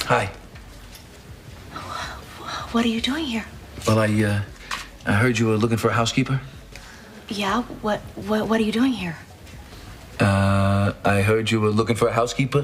Hi. What are you doing here? Well, I heard you were looking for a housekeeper. Yeah, what are you doing here? I heard you were looking for a housekeeper.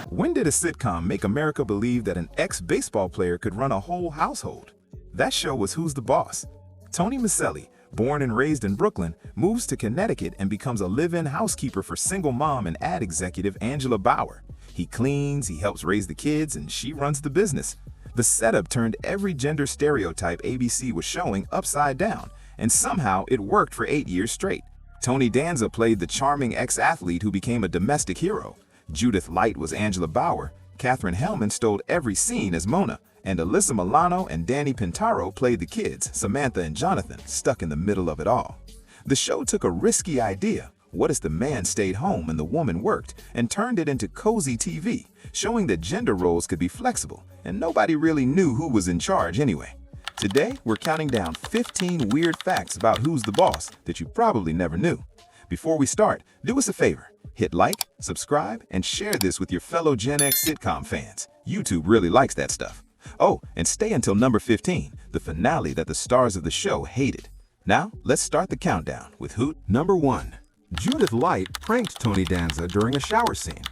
When did a sitcom make America believe that an ex-baseball player could run a whole household? That show was Who's the Boss? Tony Micelli, born and raised in Brooklyn, moves to Connecticut and becomes a live-in housekeeper for single mom and ad executive Angela Bauer. He cleans, he helps raise the kids, and she runs the business. The setup turned every gender stereotype ABC was showing upside down, and somehow it worked for 8 years straight. Tony Danza played the charming ex-athlete who became a domestic hero. Judith Light was Angela Bauer, Katherine Hellman stole every scene as Mona, and Alyssa Milano and Danny Pintaro played the kids, Samantha and Jonathan, stuck in the middle of it all. The show took a risky idea, what if the man stayed home and the woman worked, and turned it into cozy TV, showing that gender roles could be flexible, and nobody really knew who was in charge anyway. Today, we're counting down 15 weird facts about Who's the Boss that you probably never knew. Before we start, do us a favor. Hit like, subscribe, and share this with your fellow Gen X sitcom fans. YouTube really likes that stuff. Oh, and stay until number 15, the finale that the stars of the show hated. Now, let's start the countdown with who. Number 1. Judith Light pranked Tony Danza during a shower scene.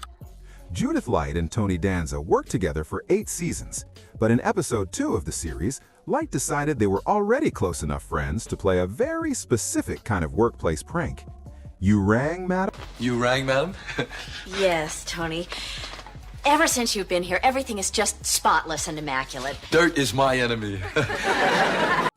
Judith Light and Tony Danza worked together for 8 seasons, but in episode 2 of the series, Light decided they were already close enough friends to play a very specific kind of workplace prank. You rang, madam? You rang, madam? Yes, Tony. Ever since you've been here, everything is just spotless and immaculate. Dirt is my enemy.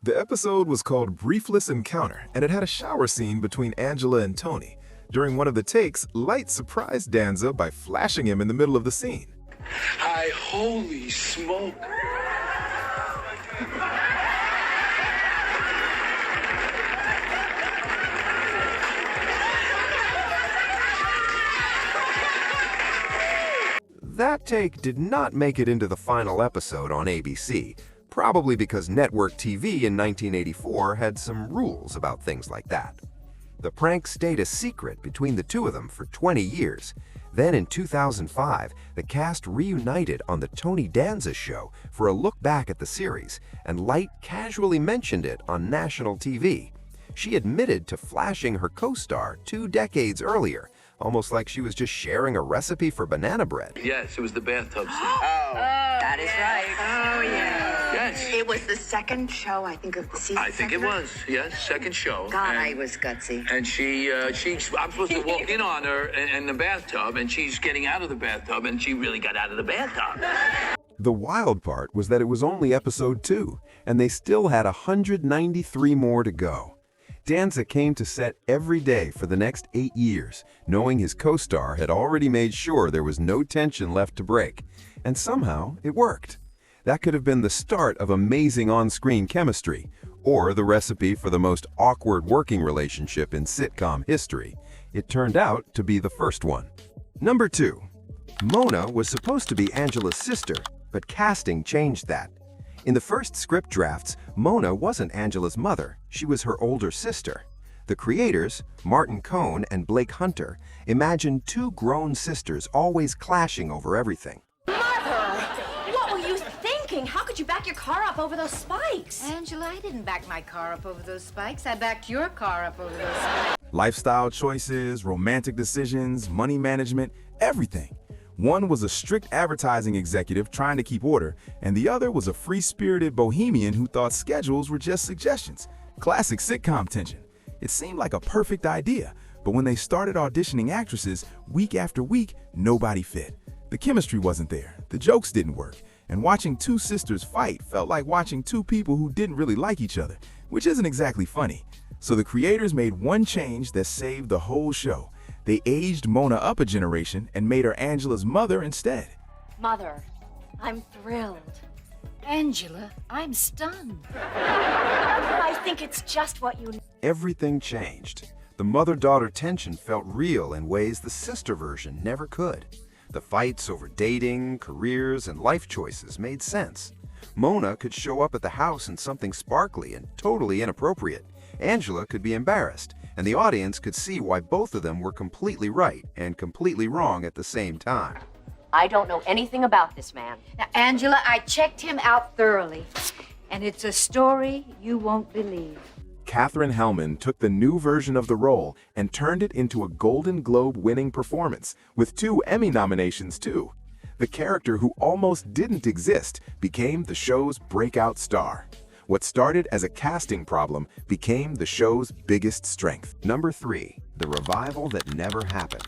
The episode was called Briefless Encounter, and it had a shower scene between Angela and Tony. During one of the takes, Light surprised Danza by flashing him in the middle of the scene. Holy smoke. That take did not make it into the final episode on ABC, probably because network TV in 1984 had some rules about things like that. The prank stayed a secret between the two of them for 20 years. Then in 2005, the cast reunited on the Tony Danza Show for a look back at the series, and Light casually mentioned it on national TV. She admitted to flashing her co-star 2 decades earlier, almost like she was just sharing a recipe for banana bread. Yes, it was the bathtub scene. That is right. Oh, yeah. Yes. It was the second show, I think, of the season. I think it was, yes, second show. God, I was gutsy. And I'm supposed to walk in on her in the bathtub, and she's getting out of the bathtub, and she really got out of the bathtub. The wild part was that it was only episode 2, and they still had 193 more to go. Danza came to set every day for the next 8 years, knowing his co-star had already made sure there was no tension left to break. And somehow, it worked. That could have been the start of amazing on-screen chemistry, or the recipe for the most awkward working relationship in sitcom history. It turned out to be the first one. Number 2. Mona was supposed to be Angela's sister, but casting changed that. In the first script drafts, Mona wasn't Angela's mother, she was her older sister. The creators, Martin Cohn and Blake Hunter, imagined 2 grown sisters always clashing over everything. Mother! What were you thinking? How could you back your car up over those spikes? Angela, I didn't back my car up over those spikes. I backed your car up over those spikes. Lifestyle choices, romantic decisions, money management, everything. One was a strict advertising executive trying to keep order, and the other was a free-spirited bohemian who thought schedules were just suggestions. Classic sitcom tension. It seemed like a perfect idea, but when they started auditioning actresses, week after week, nobody fit. The chemistry wasn't there, the jokes didn't work, and watching 2 sisters fight felt like watching 2 people who didn't really like each other, which isn't exactly funny. So the creators made one change that saved the whole show. They aged Mona up a generation and made her Angela's mother instead. Mother, I'm thrilled. Angela, I'm stunned. I think it's just what you need. Everything changed. The mother-daughter tension felt real in ways the sister version never could. The fights over dating, careers, and life choices made sense. Mona could show up at the house in something sparkly and totally inappropriate. Angela could be embarrassed, and the audience could see why both of them were completely right and completely wrong at the same time. I don't know anything about this man. Now, Angela, I checked him out thoroughly, and it's a story you won't believe. Katherine Hellman took the new version of the role and turned it into a Golden Globe-winning performance, with 2 Emmy nominations too. The character who almost didn't exist became the show's breakout star. What started as a casting problem became the show's biggest strength. Number 3. The revival that never happened.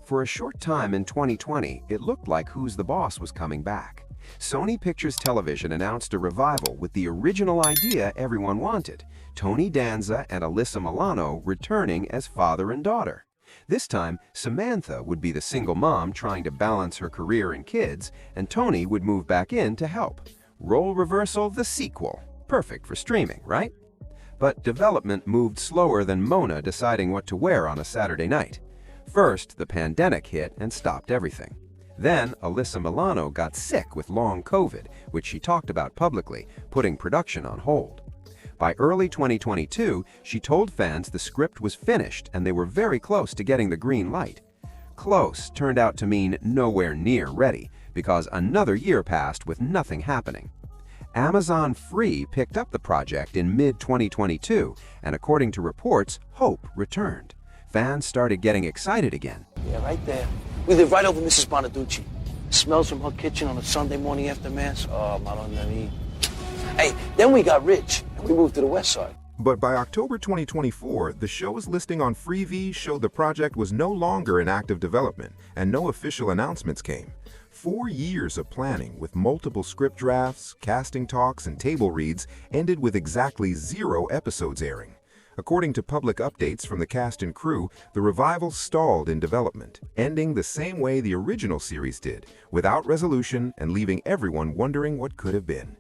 For a short time in 2020, it looked like Who's the Boss was coming back. Sony Pictures Television announced a revival with the original idea everyone wanted: Tony Danza and Alyssa Milano returning as father and daughter. This time, Samantha would be the single mom trying to balance her career and kids, and Tony would move back in to help. Role reversal, the sequel. Perfect for streaming, right? But development moved slower than Mona deciding what to wear on a Saturday night. First, the pandemic hit and stopped everything. Then, Alyssa Milano got sick with long COVID, which she talked about publicly, putting production on hold. By early 2022, she told fans the script was finished and they were very close to getting the green light. Close turned out to mean nowhere near ready, because another year passed with nothing happening. Amazon Free picked up the project in mid-2022, and according to reports, hope returned. Fans started getting excited again. Yeah, right there. We live right over Mrs. Bonaducci. Smells from her kitchen on a Sunday morning after Mass. Oh, Madonna. Hey, then we got rich, and we moved to the West Side. But by October 2024, the show's listing on Freevee showed the project was no longer in active development, and no official announcements came. 4 years of planning with multiple script drafts, casting talks, and table reads ended with exactly 0 episodes airing. According to public updates from the cast and crew, the revival stalled in development, ending the same way the original series did, without resolution and leaving everyone wondering what could have been.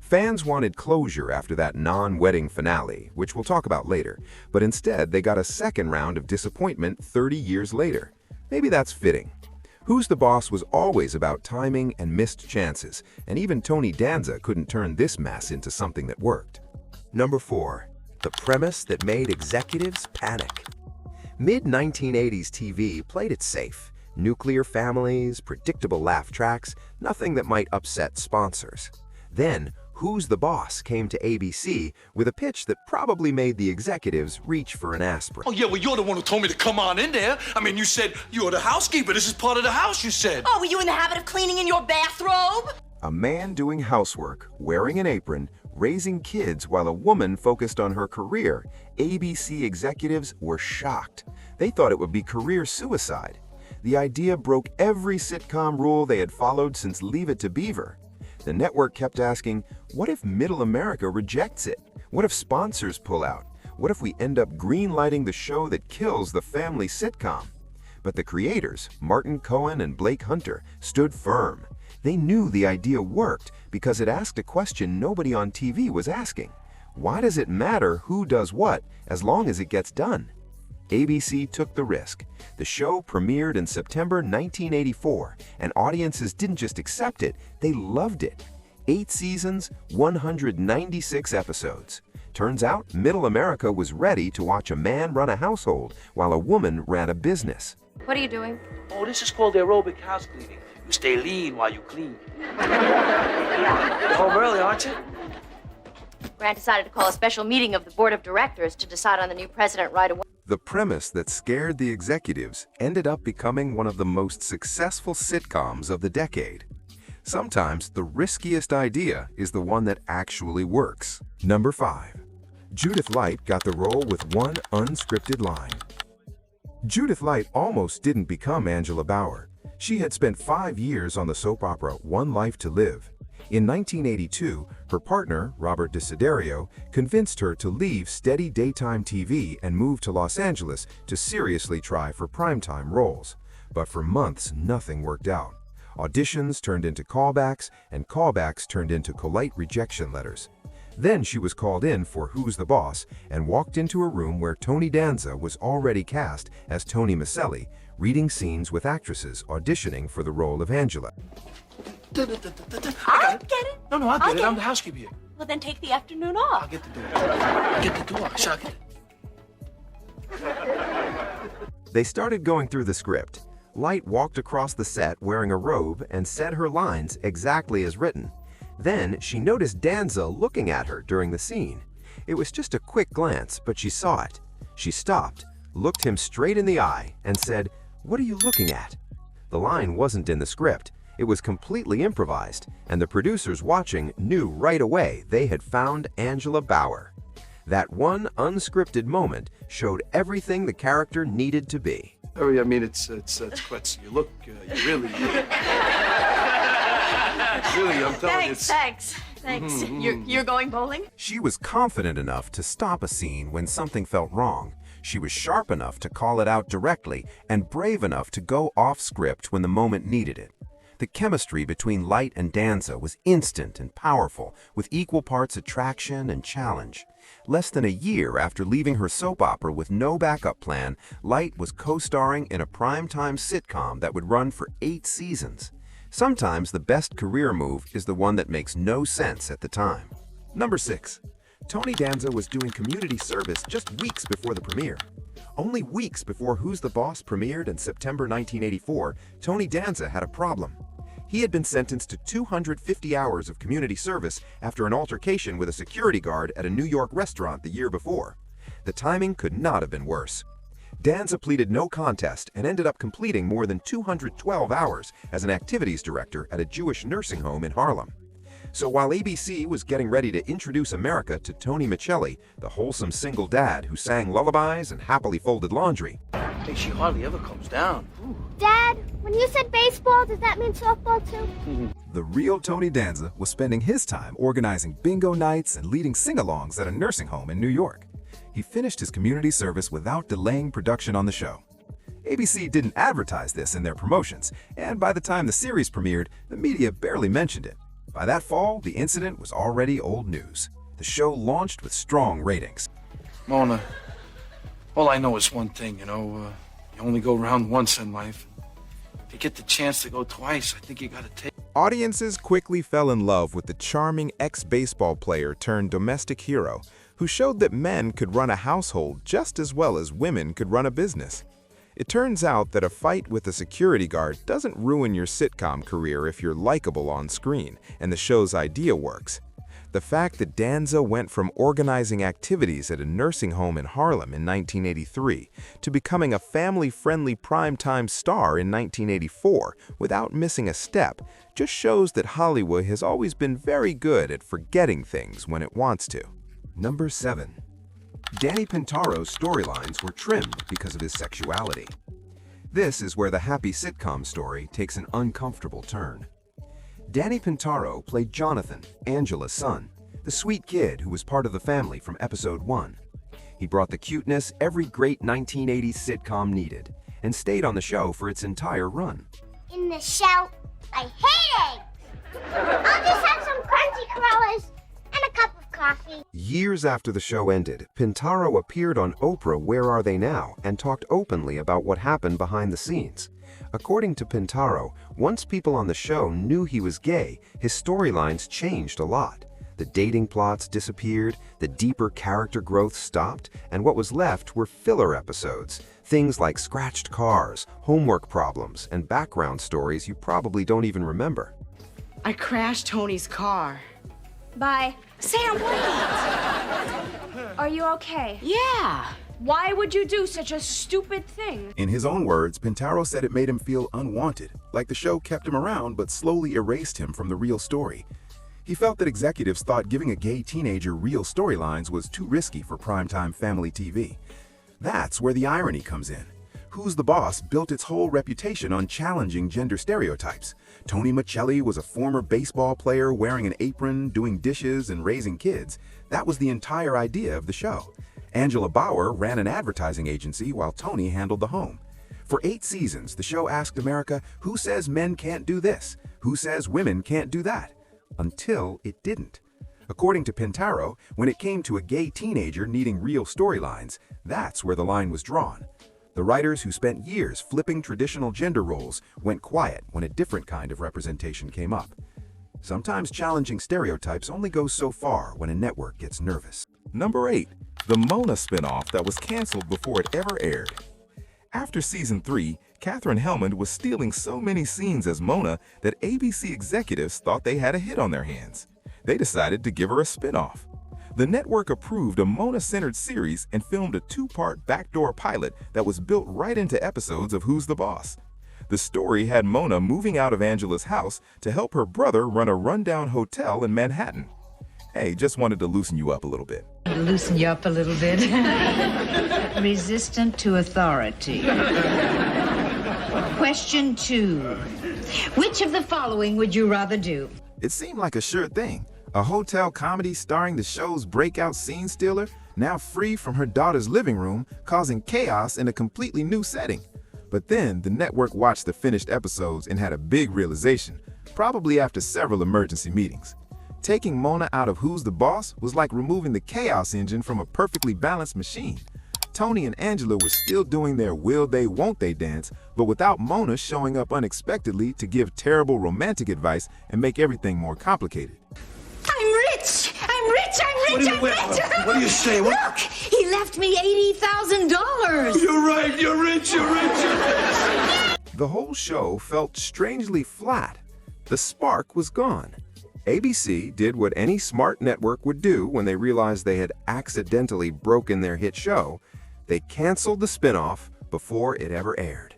Fans wanted closure after that non-wedding finale, which we'll talk about later, but instead they got a second round of disappointment 30 years later. Maybe that's fitting. Who's the Boss was always about timing and missed chances, and even Tony Danza couldn't turn this mess into something that worked. Number 4. The premise that made executives panic. Mid-1980s TV played it safe. Nuclear families, predictable laugh tracks, nothing that might upset sponsors. Then, Who's the Boss came to ABC with a pitch that probably made the executives reach for an aspirin. Oh, yeah, well, you're the one who told me to come on in there. I mean, you said you're the housekeeper. This is part of the house, you said. Oh, were you in the habit of cleaning in your bathrobe? A man doing housework, wearing an apron, raising kids while a woman focused on her career. ABC executives were shocked. They thought it would be career suicide. The idea broke every sitcom rule they had followed since Leave It to Beaver. The network kept asking, what if middle America rejects it? What if sponsors pull out? What if we end up greenlighting the show that kills the family sitcom? But the creators, Martin Cohen and Blake Hunter, stood firm. They knew the idea worked because it asked a question nobody on TV was asking. Why does it matter who does what as long as it gets done? ABC took the risk. The show premiered in September 1984, and audiences didn't just accept it, they loved it. 8 seasons, 196 episodes. Turns out, middle America was ready to watch a man run a household while a woman ran a business. What are you doing? Oh, this is called aerobic house cleaning. You stay lean while you clean. You're home early, aren't you? Grant decided to call a special meeting of the board of directors to decide on the new president right away. The premise that scared the executives ended up becoming one of the most successful sitcoms of the decade. Sometimes the riskiest idea is the one that actually works. Number 5. Judith Light got the role with one unscripted line. Judith Light almost didn't become Angela Bauer. She had spent 5 years on the soap opera One Life to Live. In 1982, her partner, Robert Desiderio, convinced her to leave steady daytime TV and move to Los Angeles to seriously try for primetime roles. But for months, nothing worked out. Auditions turned into callbacks, and callbacks turned into polite rejection letters. Then she was called in for Who's the Boss and walked into a room where Tony Danza was already cast as Tony Micelli, reading scenes with actresses auditioning for the role of Angela. I'll get it. No, I'll get it. I'm the housekeeper here. Well, then take the afternoon off. I'll get the door. I'll get the door. I'll get it. They started going through the script. Light walked across the set wearing a robe and said her lines exactly as written. Then she noticed Danza looking at her during the scene. It was just a quick glance, but she saw it. She stopped, looked him straight in the eye, and said, "What are you looking at?" The line wasn't in the script. It was completely improvised, and the producers watching knew right away they had found Angela Bauer. That one unscripted moment showed everything the character needed to be. I mean, it's quite, you look, you really, really, I'm telling you. Thanks. You're going bowling? She was confident enough to stop a scene when something felt wrong. She was sharp enough to call it out directly and brave enough to go off script when the moment needed it. The chemistry between Light and Danza was instant and powerful, with equal parts attraction and challenge. Less than a year after leaving her soap opera with no backup plan, Light was co-starring in a primetime sitcom that would run for 8 seasons. Sometimes the best career move is the one that makes no sense at the time. Number 6. Tony Danza was doing community service just weeks before the premiere. Only weeks before Who's the Boss premiered in September 1984, Tony Danza had a problem. He had been sentenced to 250 hours of community service after an altercation with a security guard at a New York restaurant the year before. The timing could not have been worse. Danza pleaded no contest and ended up completing more than 212 hours as an activities director at a Jewish nursing home in Harlem. So while ABC was getting ready to introduce America to Tony Micelli, the wholesome single dad who sang lullabies and happily folded laundry, Hey, she hardly ever comes down. Ooh. Dad, when you said baseball, does that mean softball too? the real Tony Danza was spending his time organizing bingo nights and leading sing-alongs at a nursing home in New York. He finished his community service without delaying production on the show. ABC didn't advertise this in their promotions, and by the time the series premiered, the media barely mentioned it. By that fall, the incident was already old news. The show launched with strong ratings. Mona, all I know is one thing, you only go around once in life. If you get the chance to go twice, I think you gotta take. Audiences quickly fell in love with the charming ex-baseball player turned domestic hero who showed that men could run a household just as well as women could run a business. It turns out that a fight with a security guard doesn't ruin your sitcom career if you're likable on screen and the show's idea works. The fact that Danza went from organizing activities at a nursing home in Harlem in 1983 to becoming a family-friendly primetime star in 1984 without missing a step just shows that Hollywood has always been very good at forgetting things when it wants to. Number 7. Danny Pintaro's storylines were trimmed because of his sexuality. This is where the happy sitcom story takes an uncomfortable turn. Danny Pintaro played Jonathan, Angela's son, the sweet kid who was part of the family from episode 1. He brought the cuteness every great 1980s sitcom needed, and stayed on the show for its entire run. In the show, I hate eggs. I'll just have some crunchy crullers and a cup of coffee. Years after the show ended, Pintaro appeared on Oprah Where Are They Now and talked openly about what happened behind the scenes. According to Pintaro, once people on the show knew he was gay, his storylines changed a lot. The dating plots disappeared, the deeper character growth stopped, and what was left were filler episodes. Things like scratched cars, homework problems, and background stories you probably don't even remember. I crashed Tony's car. Bye. Sam, wait! Are you okay? Yeah. Why would you do such a stupid thing? In his own words, Pintaro said it made him feel unwanted, like the show kept him around but slowly erased him from the real story. He felt that executives thought giving a gay teenager real storylines was too risky for primetime family TV. That's where the irony comes in. Who's the Boss built its whole reputation on challenging gender stereotypes. Tony Micelli was a former baseball player wearing an apron, doing dishes, and raising kids. That was the entire idea of the show. Angela Bauer ran an advertising agency while Tony handled the home. For 8 seasons, the show asked America, who says men can't do this? Who says women can't do that? Until it didn't. According to Pintaro, when it came to a gay teenager needing real storylines, that's where the line was drawn. The writers who spent years flipping traditional gender roles went quiet when a different kind of representation came up. Sometimes challenging stereotypes only goes so far when a network gets nervous. Number 8. The Mona spinoff that was canceled before it ever aired. After season 3, Katherine Helmond was stealing so many scenes as Mona that ABC executives thought they had a hit on their hands. They decided to give her a spinoff. The network approved a Mona-centered series and filmed a 2-part backdoor pilot that was built right into episodes of Who's the Boss. The story had Mona moving out of Angela's house to help her brother run a rundown hotel in Manhattan. Hey, just wanted to loosen you up a little bit. Loosen you up a little bit. Resistant to authority. Question 2. Which of the following would you rather do? It seemed like a sure thing. A hotel comedy starring the show's breakout scene stealer, now free from her daughter's living room, causing chaos in a completely new setting. But then the network watched the finished episodes and had a big realization, probably after several emergency meetings. Taking Mona out of Who's the Boss was like removing the chaos engine from a perfectly balanced machine. Tony and Angela were still doing their will they, won't they dance, but without Mona showing up unexpectedly to give terrible romantic advice and make everything more complicated. I'm rich! I'm rich! I'm rich! I'm rich! What do you say? Look! He left me $80,000! You're right, you're rich, you're rich, you're rich! The whole show felt strangely flat. The spark was gone. ABC did what any smart network would do when they realized they had accidentally broken their hit show. They canceled the spinoff before it ever aired.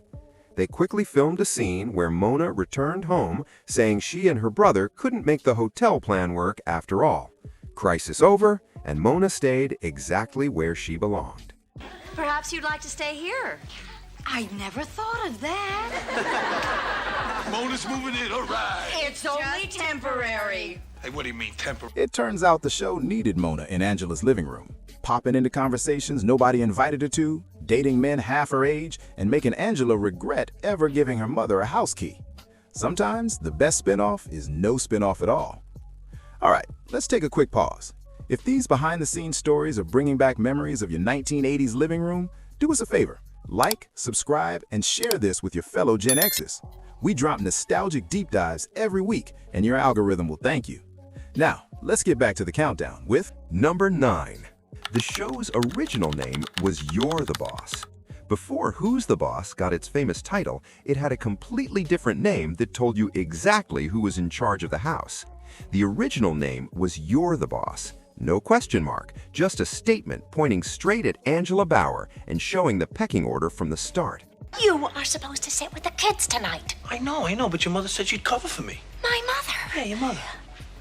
They quickly filmed a scene where Mona returned home, saying she and her brother couldn't make the hotel plan work after all. Crisis over, and Mona stayed exactly where she belonged. Perhaps you'd like to stay here. I never thought of that. Mona's moving in, all right. It's only temporary. Hey, what do you mean, temporary? It turns out the show needed Mona in Angela's living room, popping into conversations nobody invited her to, dating men half her age, and making Angela regret ever giving her mother a house key. Sometimes the best spinoff is no spinoff at all. All right, let's take a quick pause. If these behind-the-scenes stories are bringing back memories of your 1980s living room, do us a favor. Like, subscribe, and share this with your fellow Gen Xers. We drop nostalgic deep dives every week, and your algorithm will thank you. Now, let's get back to the countdown with Number 9. The show's original name was You're the Boss. Before Who's the Boss got its famous title, it had a completely different name that told you exactly who was in charge of the house. The original name was You're the Boss. No question mark, just a statement pointing straight at Angela Bauer and showing the pecking order from the start. You are supposed to sit with the kids tonight. I know, but your mother said she'd cover for me. My mother. Hey, your mother.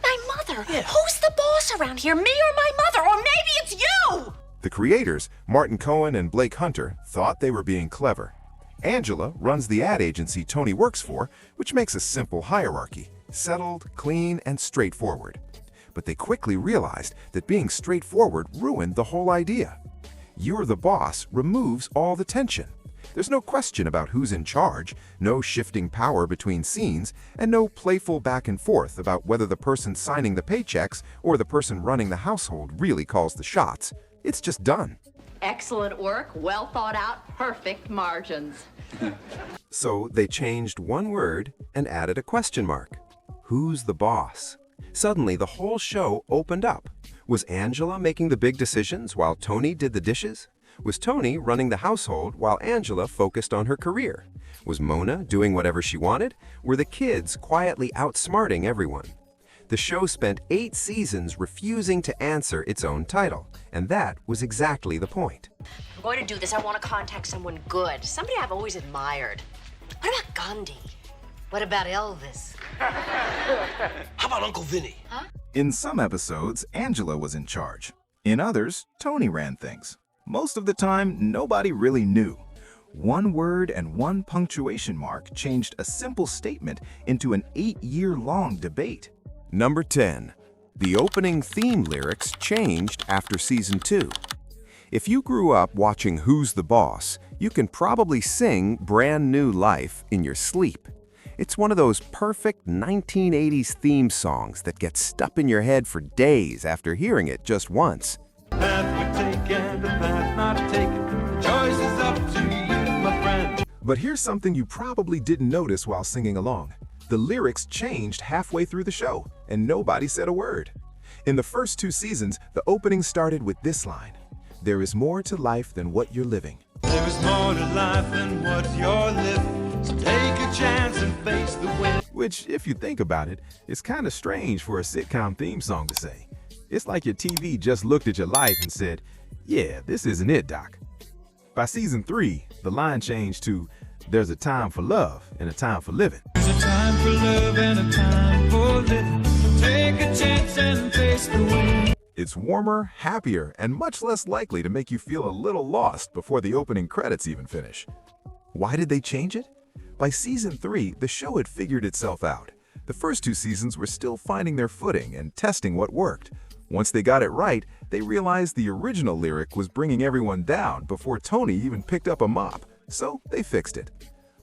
My mother? Yeah. Who's the boss around here, me or my mother? Or maybe it's you! The creators, Martin Cohen and Blake Hunter, thought they were being clever. Angela runs the ad agency Tony works for, which makes a simple hierarchy, settled, clean, and straightforward. But they quickly realized that being straightforward ruined the whole idea. You're the Boss removes all the tension. There's no question about who's in charge, no shifting power between scenes, and no playful back and forth about whether the person signing the paychecks or the person running the household really calls the shots. It's just done. Excellent work, well thought out, perfect margins. So they changed one word and added a question mark. Who's the boss? Suddenly, the whole show opened up. Was Angela making the big decisions while Tony did the dishes? Was Tony running the household while Angela focused on her career? Was Mona doing whatever she wanted? Were the kids quietly outsmarting everyone? The show spent 8 seasons refusing to answer its own title, and that was exactly the point. If I'm going to do this, I want to contact someone good, somebody I've always admired. What about Gandhi? What about Elvis? How about Uncle Vinny? Huh? In some episodes, Angela was in charge. In others, Tony ran things. Most of the time, nobody really knew. One word and one punctuation mark changed a simple statement into an 8-year-long debate. Number 10. The opening theme lyrics changed after season 2. If you grew up watching Who's the Boss, you can probably sing Brand New Life in your sleep. It's one of those perfect 1980s theme songs that gets stuck in your head for days after hearing it just once. But here's something you probably didn't notice while singing along. The lyrics changed halfway through the show, and nobody said a word. In the first 2 seasons, the opening started with this line: "There is more to life than what you're living." There is more to life than what you're living, so take a chance and face the wind. Which, if you think about it, is kind of strange for a sitcom theme song to say. It's like your TV just looked at your life and said, yeah, this isn't it, Doc. By season 3, the line changed to, there's a time for love and a time for living. There's a time for love and a time for living. Take a chance and face the wind. It's warmer, happier, and much less likely to make you feel a little lost before the opening credits even finish. Why did they change it? By season 3, the show had figured itself out. The first 2 seasons were still finding their footing and testing what worked. Once they got it right, they realized the original lyric was bringing everyone down before Tony even picked up a mop, so they fixed it.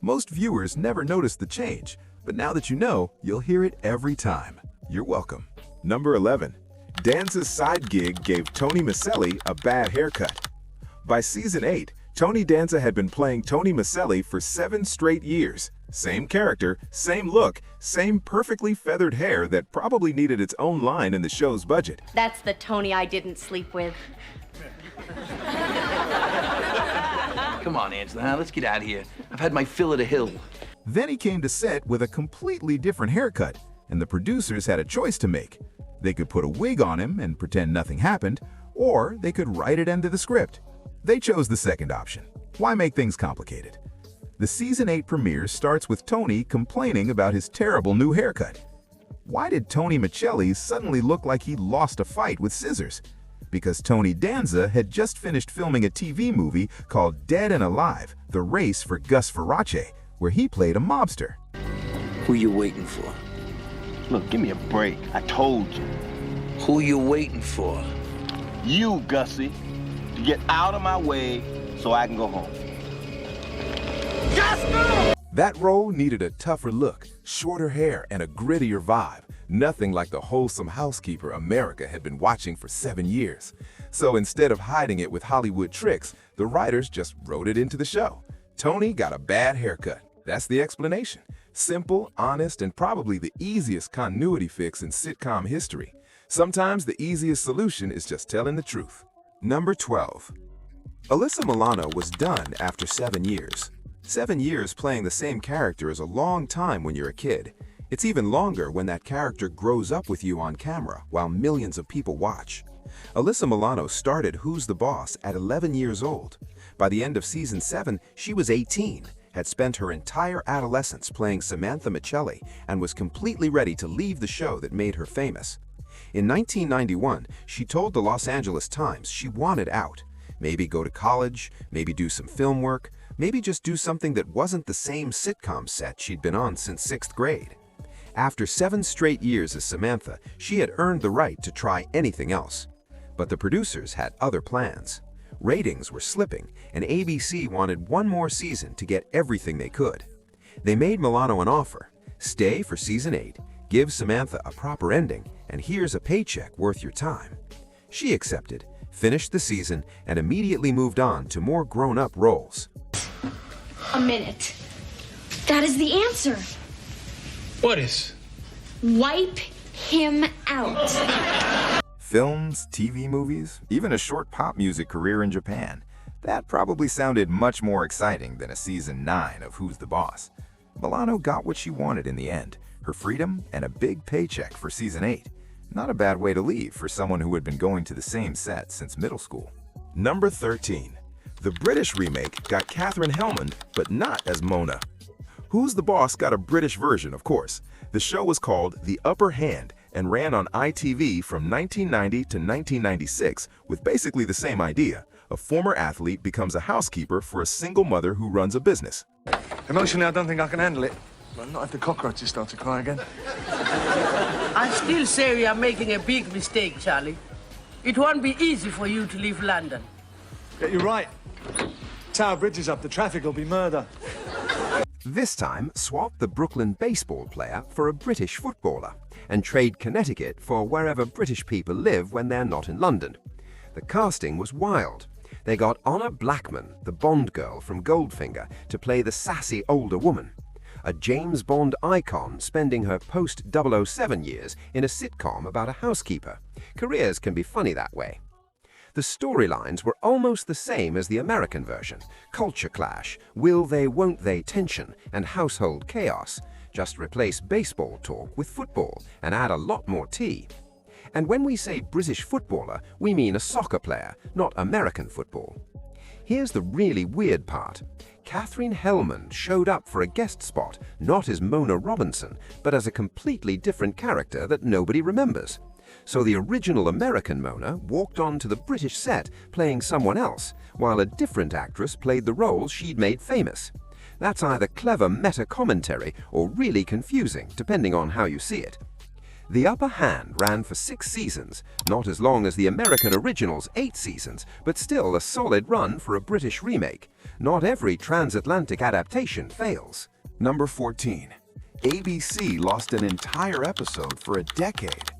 Most viewers never noticed the change, but now that you know, you'll hear it every time. You're welcome. Number 11. Danza's side gig gave Tony Micelli a bad haircut. By season 8, Tony Danza had been playing Tony Micelli for 7 straight years. Same character, same look, same perfectly feathered hair that probably needed its own line in the show's budget. That's the Tony I didn't sleep with. Come on, Angela, let's get out of here. I've had my fill of the hill. Then he came to set with a completely different haircut, and the producers had a choice to make. They could put a wig on him and pretend nothing happened, or they could write it into the script. They chose the second option. Why make things complicated? The season 8 premiere starts with Tony complaining about his terrible new haircut. Why did Tony Micelli suddenly look like he lost a fight with scissors? Because Tony Danza had just finished filming a TV movie called Dead and Alive, The Race for Gus Farace, where he played a mobster. Who you waiting for? Look, give me a break. I told you. Who you waiting for? You, Gussie, to get out of my way so I can go home. That role needed a tougher look, shorter hair, and a grittier vibe. Nothing like the wholesome housekeeper America had been watching for 7 years. So instead of hiding it with Hollywood tricks, the writers just wrote it into the show. Tony got a bad haircut. That's the explanation. Simple, honest, and probably the easiest continuity fix in sitcom history. Sometimes the easiest solution is just telling the truth. Number 12. Alyssa Milano was done after 7 years. 7 years playing the same character is a long time when you're a kid. It's even longer when that character grows up with you on camera while millions of people watch. Alyssa Milano started Who's the Boss at 11 years old. By the end of season 7, she was 18, had spent her entire adolescence playing Samantha Micelli, and was completely ready to leave the show that made her famous. In 1991, she told the Los Angeles Times she wanted out. Maybe go to college, maybe do some film work, maybe just do something that wasn't the same sitcom set she'd been on since 6th grade. After 7 straight years as Samantha, she had earned the right to try anything else. But the producers had other plans. Ratings were slipping, and ABC wanted one more season to get everything they could. They made Milano an offer: stay for season 8, give Samantha a proper ending, and here's a paycheck worth your time. She accepted, finished the season, and immediately moved on to more grown-up roles. A minute. That is the answer. What is? Wipe him out. Films, TV movies, even a short pop music career in Japan. That probably sounded much more exciting than a season 9 of Who's the Boss. Milano got what she wanted in the end, her freedom and a big paycheck for season 8. Not a bad way to leave for someone who had been going to the same set since middle school. Number 13. The British remake got Katherine Hellman, but not as Mona. Who's the Boss got a British version, of course. The show was called The Upper Hand and ran on ITV from 1990 to 1996 with basically the same idea. A former athlete becomes a housekeeper for a single mother who runs a business. Emotionally, I don't think I can handle it. Well, not if the cockroaches start to cry again. I still say we are making a big mistake, Charlie. It won't be easy for you to leave London. Yeah, you're right. Tower Bridge is up, the traffic will be murder. This time, swap the Brooklyn baseball player for a British footballer, and trade Connecticut for wherever British people live when they're not in London. The casting was wild. They got Honor Blackman, the Bond girl from Goldfinger, to play the sassy older woman. A James Bond icon spending her post-007 years in a sitcom about a housekeeper. Careers can be funny that way. The storylines were almost the same as the American version: culture clash, will they, won't they tension, and household chaos. Just replace baseball talk with football and add a lot more tea. And when we say British footballer, we mean a soccer player, not American football. Here's the really weird part. Katherine Hellman showed up for a guest spot, not as Mona Robinson, but as a completely different character that nobody remembers. So the original American Mona walked onto the British set playing someone else, while a different actress played the role she'd made famous. That's either clever meta-commentary or really confusing, depending on how you see it. The Upper Hand ran for 6 seasons, not as long as the American original's 8 seasons, but still a solid run for a British remake. Not every transatlantic adaptation fails. Number 14. ABC lost an entire episode for a decade.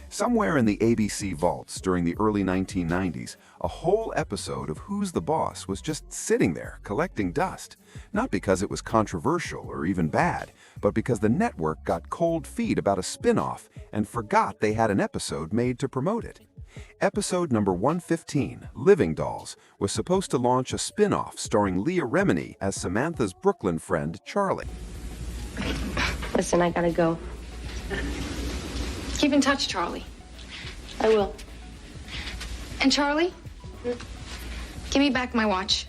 Somewhere in the ABC vaults during the early 1990s, a whole episode of Who's the Boss was just sitting there collecting dust. Not because it was controversial or even bad, but because the network got cold feet about a spin-off and forgot they had an episode made to promote it. Episode number 115, Living Dolls, was supposed to launch a spin-off starring Leah Remini as Samantha's Brooklyn friend, Charlie. Listen, I gotta go. Keep in touch, Charlie. I will. And Charlie, give me back my watch.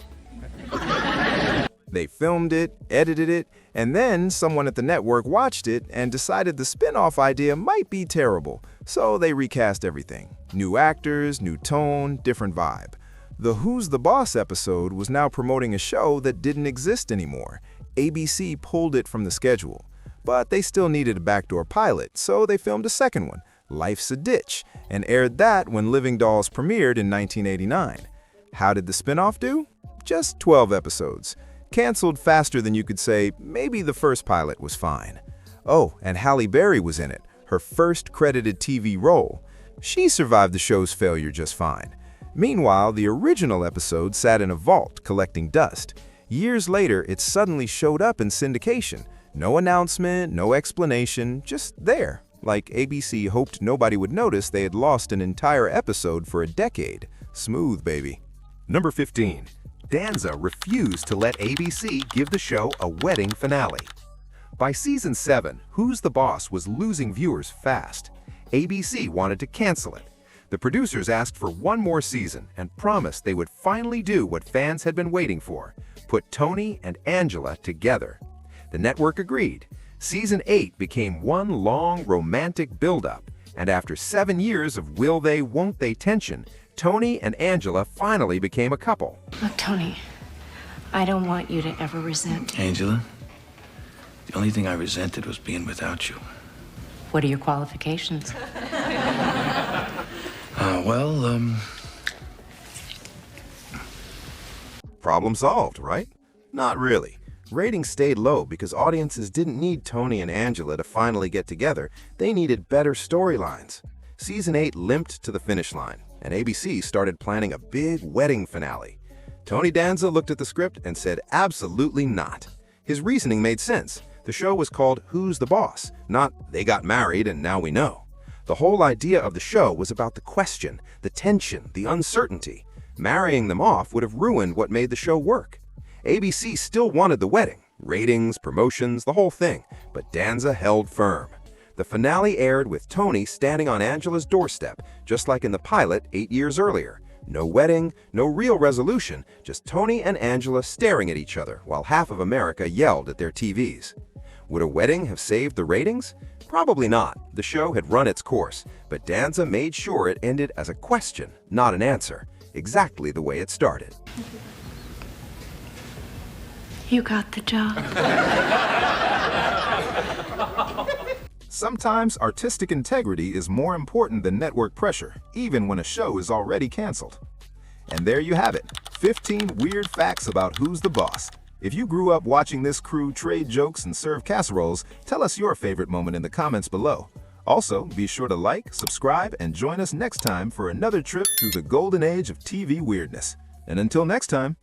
They filmed it, edited it, and then someone at the network watched it and decided the spin-off idea might be terrible, so they recast everything. New actors, new tone, different vibe. The Who's the Boss episode was now promoting a show that didn't exist anymore. ABC pulled it from the schedule. But they still needed a backdoor pilot, so they filmed a second one, Life's a Ditch, and aired that when Living Dolls premiered in 1989. How did the spin-off do? Just 12 episodes. Canceled faster than you could say, maybe the first pilot was fine. Oh, and Halle Berry was in it, her first credited TV role. She survived the show's failure just fine. Meanwhile, the original episode sat in a vault collecting dust. Years later, it suddenly showed up in syndication. No announcement, no explanation, just there. Like ABC hoped nobody would notice they had lost an entire episode for a decade. Smooth, baby. Number 15. Danza refused to let ABC give the show a wedding finale. By season 7, Who's the Boss was losing viewers fast. ABC wanted to cancel it. The producers asked for one more season and promised they would finally do what fans had been waiting for: put Tony and Angela together. The network agreed. Season 8 became one long romantic build-up, and after 7 years of will they, won't they tension, Tony and Angela finally became a couple. Look, Tony, I don't want you to ever resent. Angela, the only thing I resented was being without you. What are your qualifications? Problem solved, right? Not really. Ratings stayed low because audiences didn't need Tony and Angela to finally get together. They needed better storylines. Season 8 limped to the finish line, and ABC started planning a big wedding finale. Tony Danza looked at the script and said absolutely not. His reasoning made sense. The show was called Who's the Boss, not They Got Married and Now We Know. The whole idea of the show was about the question, the tension, the uncertainty. Marrying them off would have ruined what made the show work. ABC still wanted the wedding, ratings, promotions, the whole thing, but Danza held firm. The finale aired with Tony standing on Angela's doorstep, just like in the pilot 8 years earlier. No wedding, no real resolution, just Tony and Angela staring at each other while half of America yelled at their TVs. Would a wedding have saved the ratings? Probably not. The show had run its course, but Danza made sure it ended as a question, not an answer, exactly the way it started. You got the job. Sometimes artistic integrity is more important than network pressure, even when a show is already canceled. And there you have it, 15 weird facts about Who's the Boss. If you grew up watching this crew trade jokes and serve casseroles, tell us your favorite moment in the comments below. Also, be sure to like, subscribe, and join us next time for another trip through the golden age of TV weirdness. And until next time,